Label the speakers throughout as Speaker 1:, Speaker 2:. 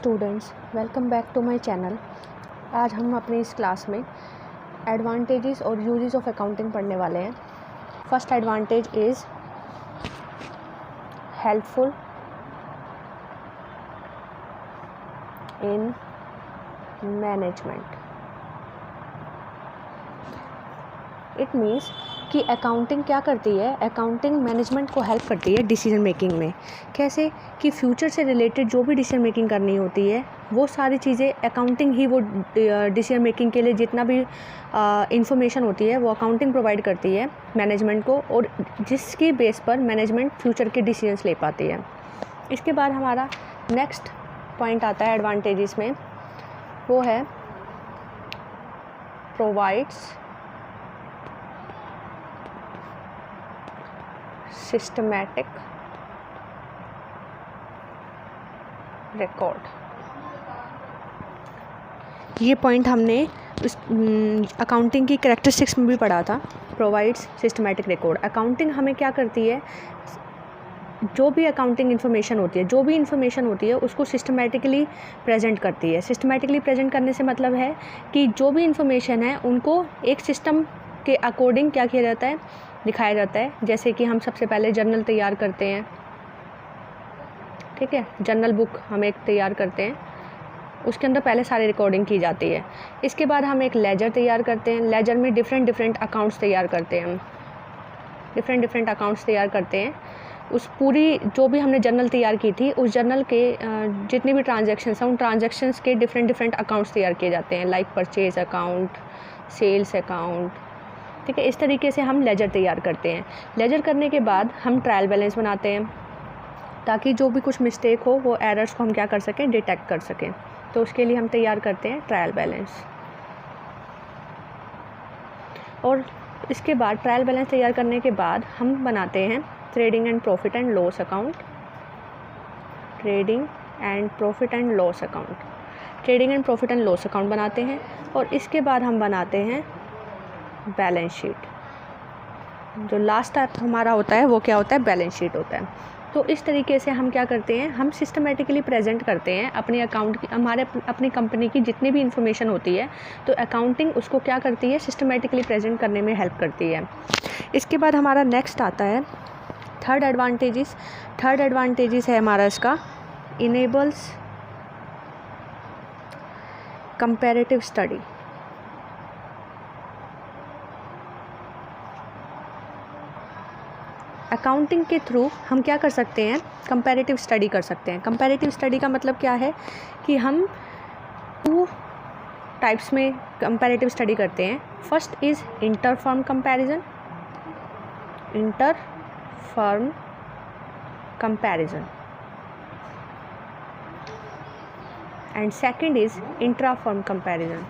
Speaker 1: Students, welcome back to my channel. आज हम अपनी इस क्लास में एडवांटेजेस और यूजेस ऑफ अकाउंटिंग पढ़ने वाले हैं। First advantage is helpful in management. It means कि अकाउंटिंग क्या करती है, अकाउंटिंग मैनेजमेंट को हेल्प करती है डिसीजन मेकिंग में। कैसे कि फ्यूचर से रिलेटेड जो भी डिसीजन मेकिंग करनी होती है वो सारी चीज़ें अकाउंटिंग ही वो डिसीजन मेकिंग के लिए जितना भी इंफॉर्मेशन होती है वो अकाउंटिंग प्रोवाइड करती है मैनेजमेंट को, और जिसकी बेस पर मैनेजमेंट फ्यूचर के डिसीजंस ले पाती है। इसके बाद हमारा नेक्स्ट पॉइंट आता है एडवांटेजेस में, वो है प्रोवाइड्स सिस्टमैटिक रिकॉर्ड। ये पॉइंट हमने उस अकाउंटिंग की कैरेक्टरिस्टिक्स में भी पढ़ा था। Provides systematic record. अकाउंटिंग हमें क्या करती है, जो भी अकाउंटिंग इन्फॉर्मेशन होती है, जो भी इन्फॉर्मेशन होती है उसको सिस्टमैटिकली प्रेजेंट करती है। सिस्टमैटिकली प्रेजेंट करने से मतलब है कि जो भी इन्फॉर्मेशन है उनको एक सिस्टम के अकॉर्डिंग क्या किया जाता है, दिखाया जाता है। जैसे कि हम सबसे पहले जर्नल तैयार करते हैं, ठीक है, जर्नल बुक हम एक तैयार करते हैं, उसके अंदर पहले सारी रिकॉर्डिंग की जाती है। इसके बाद हम एक लेजर तैयार करते हैं, लेजर में डिफरेंट अकाउंट्स तैयार करते हैं, हम डिफरेंट अकाउंट्स तैयार करते हैं। उस पूरी जो भी हमने जर्नल तैयार की थी उस जर्नल के जितनी भी ट्रांजैक्शंस हैं उन ट्रांजैक्शंस के डिफरेंट अकाउंट्स तैयार किए जाते हैं, like purchase account, sales account, ठीक है। इस तरीके से हम लेजर तैयार करते हैं। लेजर करने के बाद हम ट्रायल बैलेंस बनाते हैं ताकि जो भी कुछ मिस्टेक हो वो एरर्स को हम क्या कर सकें, डिटेक्ट कर सकें। तो उसके लिए हम तैयार करते हैं ट्रायल बैलेंस। और इसके बाद ट्रायल बैलेंस तैयार करने के बाद हम बनाते हैं trading and profit and loss account. Trading and profit and loss account, trading and profit and loss account बनाते हैं। और इसके बाद हम बनाते हैं बैलेंस शीट। जो लास्ट स्टेप हमारा होता है वो क्या होता है, बैलेंस शीट होता है। तो इस तरीके से हम क्या करते हैं, हम सिस्टमेटिकली प्रेजेंट करते हैं अपने अकाउंट की, हमारे अपनी कंपनी की जितनी भी इन्फॉर्मेशन होती है तो अकाउंटिंग उसको क्या करती है, सिस्टमेटिकली प्रेजेंट करने में हेल्प करती है। इसके बाद हमारा नेक्स्ट आता है थर्ड एडवांटेजेस है हमारा इसका, इनेबल्स कंपैरेटिव स्टडी। अकाउंटिंग के थ्रू हम क्या कर सकते हैं, कंपैरेटिव स्टडी कर सकते हैं। कंपैरेटिव स्टडी का मतलब क्या है कि हम 2 टाइप्स में कंपैरेटिव स्टडी करते हैं। First is inter firm comparison, and second is intra firm comparison,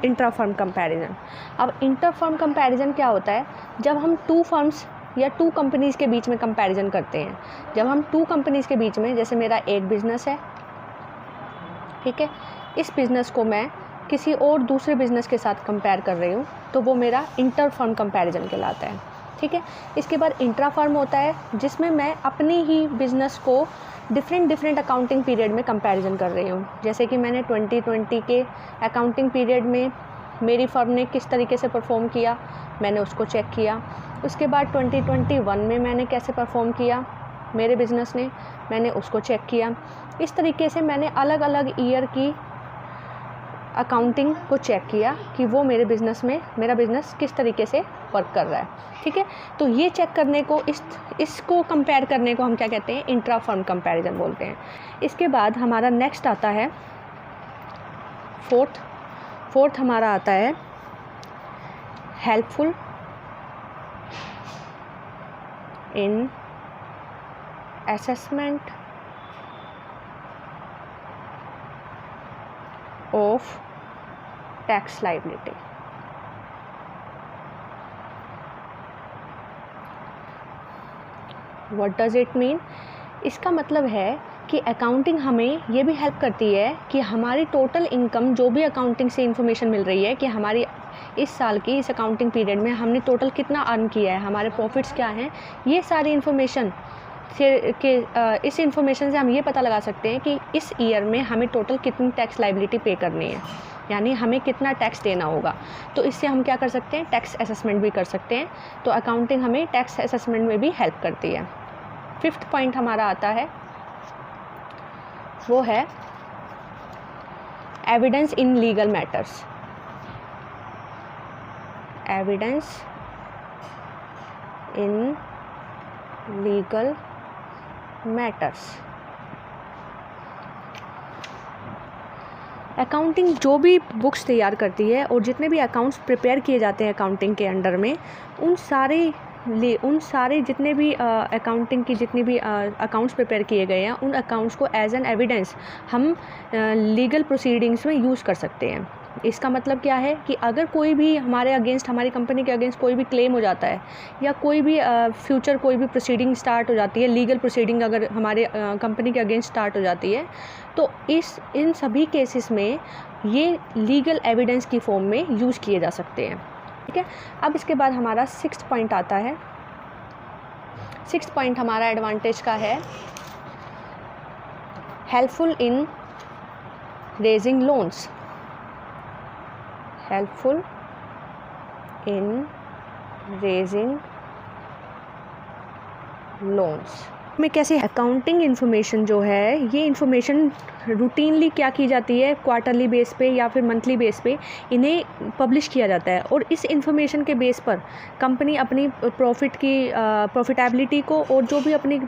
Speaker 1: intra firm comparison. अब इंटर फर्म कंपैरिजन क्या होता है, जब हम 2 फर्म्स या 2 कंपनीज़ के बीच में कंपैरिजन करते हैं। जब हम 2 कंपनीज़ के बीच में, जैसे मेरा एक बिज़नेस है, ठीक है, इस बिज़नेस को मैं किसी और दूसरे बिज़नेस के साथ कंपेयर कर रही हूँ तो वो मेरा इंटर फर्म कंपैरिजन कहलाता है, ठीक है। इसके बाद इंट्रा फर्म होता है जिसमें मैं अपनी ही बिज़नेस को डिफरेंट अकाउंटिंग पीरियड में कंपैरिजन कर रही हूँ। जैसे कि मैंने 2020 के अकाउंटिंग पीरियड में मेरी फर्म ने किस तरीके से परफॉर्म किया, मैंने उसको चेक किया। उसके बाद 2021 में मैंने कैसे परफॉर्म किया मेरे बिज़नेस ने, मैंने उसको चेक किया। इस तरीके से मैंने अलग अलग ईयर की अकाउंटिंग को चेक किया कि वो मेरे बिज़नेस में, मेरा बिज़नेस किस तरीके से वर्क कर रहा है, ठीक है। तो ये चेक करने को, इसको कंपेयर करने को हम क्या कहते हैं, इंट्रा फर्म कंपैरिजन बोलते हैं। इसके बाद हमारा नेक्स्ट आता है फोर्थ हमारा आता है helpful in assessment of tax liability. What does it mean? इसका मतलब है कि अकाउंटिंग हमें ये भी हेल्प करती है कि हमारी टोटल इनकम, जो भी अकाउंटिंग से इंफॉर्मेशन मिल रही है कि हमारी इस साल की इस अकाउंटिंग पीरियड में हमने टोटल कितना अर्न किया है, हमारे प्रॉफिट्स क्या हैं, ये सारी इन्फॉर्मेशन इस इन्फॉर्मेशन से हम ये पता लगा सकते हैं कि इस ईयर में हमें टोटल कितनी टैक्स लाइबिलिटी पे करनी है, यानी हमें कितना टैक्स देना होगा। तो इससे हम क्या कर सकते हैं, टैक्स असेसमेंट भी कर सकते हैं। तो अकाउंटिंग हमें टैक्स असेसमेंट में भी हेल्प करती है। 5th पॉइंट हमारा आता है, वो है evidence in legal matters. Evidence in legal matters. Accounting जो भी बुक्स तैयार करती है और जितने भी अकाउंट्स प्रिपेयर किए जाते हैं अकाउंटिंग के अंडर में, उन सारे जितने भी अकाउंटिंग की जितनी भी अकाउंट्स प्रिपेयर किए गए हैं, उन अकाउंट्स को एज एन एविडेंस हम लीगल प्रोसीडिंग्स में यूज़ कर सकते हैं। इसका मतलब क्या है कि अगर कोई भी हमारे अगेंस्ट, हमारी कंपनी के अगेंस्ट कोई भी क्लेम हो जाता है या कोई भी फ्यूचर कोई भी प्रोसीडिंग स्टार्ट हो जाती है, लीगल प्रोसीडिंग अगर हमारे कंपनी के अगेंस्ट स्टार्ट हो जाती है, तो इन सभी केसेस में ये लीगल एविडेंस की फॉर्म में यूज़ किए जा सकते हैं। ठीक है। अब इसके बाद हमारा 6th पॉइंट आता है। 6th पॉइंट हमारा एडवांटेज का है, helpful in raising loans. Helpful in raising loans में कैसे अकाउंटिंग इन्फॉर्मेशन जो है, ये इन्फॉर्मेशन रूटीनली क्या की जाती है, क्वार्टरली बेस पे या फिर मंथली बेस पे इन्हें पब्लिश किया जाता है। और इस इन्फॉर्मेशन के बेस पर कंपनी अपनी प्रॉफिटेबिलिटी को और जो भी अपनी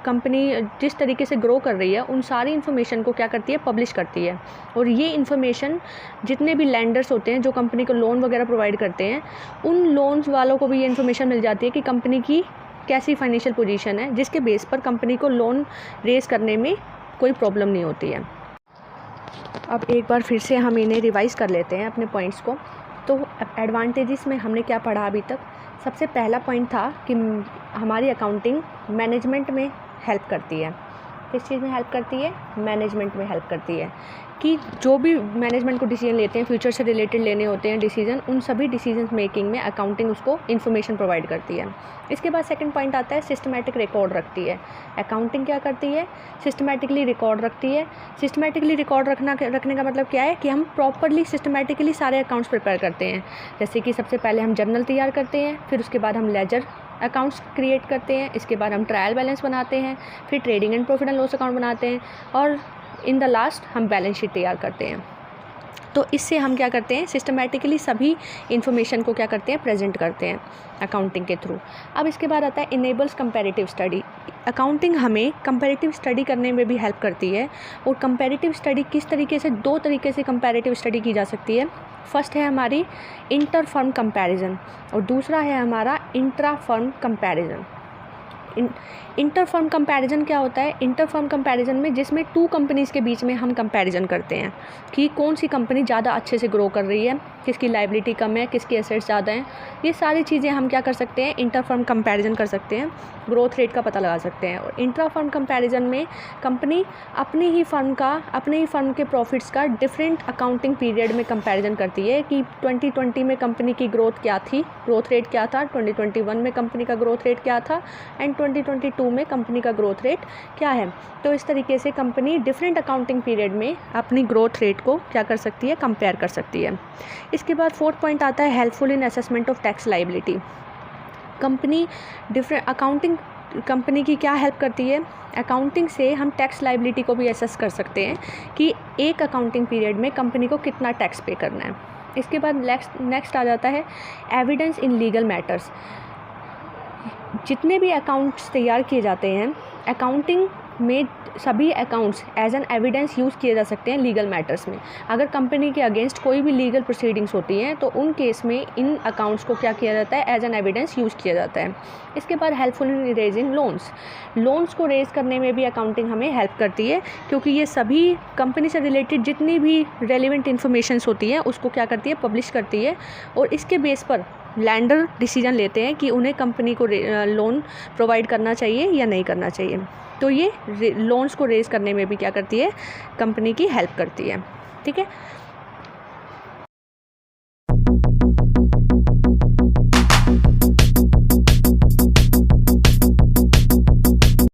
Speaker 1: कंपनी जिस तरीके से ग्रो कर रही है, उन सारी इन्फॉर्मेशन को क्या करती है, पब्लिश करती है। और ये इन्फॉर्मेशन जितने भी लैंडर्स होते हैं जो कंपनी को लोन वगैरह प्रोवाइड करते हैं, उन लोन्स वालों को भी ये इन्फॉर्मेशन मिल जाती है कि कंपनी की कैसी फाइनेंशियल पोजीशन है, जिसके बेस पर कंपनी को लोन रेज करने में कोई प्रॉब्लम नहीं होती है। अब एक बार फिर से हम इन्हें रिवाइज़ कर लेते हैं अपने पॉइंट्स को। तो एडवांटेजेस में हमने क्या पढ़ा अभी तक। सबसे पहला पॉइंट था कि हमारी अकाउंटिंग मैनेजमेंट में हेल्प करती है। किस चीज़ में हेल्प करती है, मैनेजमेंट में हेल्प करती है कि जो भी मैनेजमेंट को डिसीजन लेते हैं, फ्यूचर से रिलेटेड लेने होते हैं डिसीजन, उन सभी डिसीजन मेकिंग में अकाउंटिंग उसको इन्फॉर्मेशन प्रोवाइड करती है। इसके बाद सेकंड पॉइंट आता है, सिस्टमैटिक रिकॉर्ड रखती है। अकाउंटिंग क्या करती है, सिस्टमैटिकली रिकॉर्ड रखती है। सिस्टमैटिकली रिकॉर्ड रखने का मतलब क्या है कि हम प्रॉपरली सिस्टमैटिकली सारे अकाउंट्स प्रिपेयर करते हैं। जैसे कि सबसे पहले हम जर्नल तैयार करते हैं, फिर उसके बाद हम लेजर अकाउंट्स क्रिएट करते हैं, इसके बाद हम ट्रायल बैलेंस बनाते हैं, फिर trading and profit and loss account बनाते हैं, और इन द लास्ट हम बैलेंस शीट तैयार करते हैं। तो इससे हम क्या करते हैं, सिस्टमैटिकली सभी इन्फॉर्मेशन को क्या करते हैं, प्रेजेंट करते हैं अकाउंटिंग के थ्रू। अब इसके बाद आता है इनेबल्स कंपैरेटिव स्टडी। अकाउंटिंग हमें कंपैरेटिव स्टडी करने में भी हेल्प करती है। और कंपैरेटिव स्टडी किस तरीके से, 2 तरीके से कंपैरेटिव स्टडी की जा सकती है। फर्स्ट है हमारी इंटर फर्म कंपैरिजन और दूसरा है हमारा intra firm comparison. Inter firm comparison क्या होता है, इंटर फर्म कंपैरिजन में जिसमें 2 कंपनीज़ के बीच में हम कंपैरिजन करते हैं कि कौन सी कंपनी ज़्यादा अच्छे से ग्रो कर रही है, किसकी लायबिलिटी कम है, किसकी एसेट्स ज़्यादा हैं। ये सारी चीज़ें हम क्या कर सकते हैं, इंटर फर्म कंपैरिजन कर सकते हैं, ग्रोथ रेट का पता लगा सकते हैं। और इंट्रा फर्म कंपैरिजन में कंपनी अपने ही फर्म के प्रॉफिट्स का डिफरेंट अकाउंटिंग पीरियड में कंपैरिजन करती है कि 2020 में कंपनी की ग्रोथ क्या थी, ग्रोथ रेट क्या था, 2021 में कंपनी का ग्रोथ रेट क्या था, एंड 2022 में कंपनी का ग्रोथ रेट क्या है। तो इस तरीके से कंपनी डिफरेंट अकाउंटिंग पीरियड में अपनी ग्रोथ रेट को क्या कर सकती है, कंपेयर कर सकती है। इसके बाद 4th पॉइंट आता है, helpful in assessment of tax liability. Company की क्या हेल्प करती है, अकाउंटिंग से हम टैक्स लायबिलिटी को भी असेस कर सकते हैं कि एक अकाउंटिंग पीरियड में कंपनी को कितना टैक्स पे करना है। इसके बाद नेक्स्ट आ जाता है एविडेंस इन लीगल मैटर्स। जितने भी अकाउंट्स तैयार किए जाते हैं, अकाउंटिंग में सभी accounts as an evidence use किए जा सकते हैं लीगल मैटर्स में। अगर कंपनी के अगेंस्ट कोई भी लीगल प्रोसीडिंग्स होती हैं तो उन केस में इन अकाउंट्स को क्या किया जाता है, एज एन एविडेंस यूज़ किया जाता है। इसके बाद हेल्पफुल इन रेजिंग लोन्स को रेज़ करने में भी अकाउंटिंग हमें हेल्प करती है, क्योंकि ये सभी कंपनी से रिलेटेड जितनी भी रेलिवेंट इन्फॉर्मेशंस होती हैं उसको क्या करती है, पब्लिश करती है। और इसके बेस पर लैंडर डिसीजन लेते हैं कि उन्हें कंपनी को लोन प्रोवाइड करना चाहिए या नहीं करना चाहिए। तो ये लोन्स को रेज़ करने में भी क्या करती है, कंपनी की हेल्प करती है। ठीक है।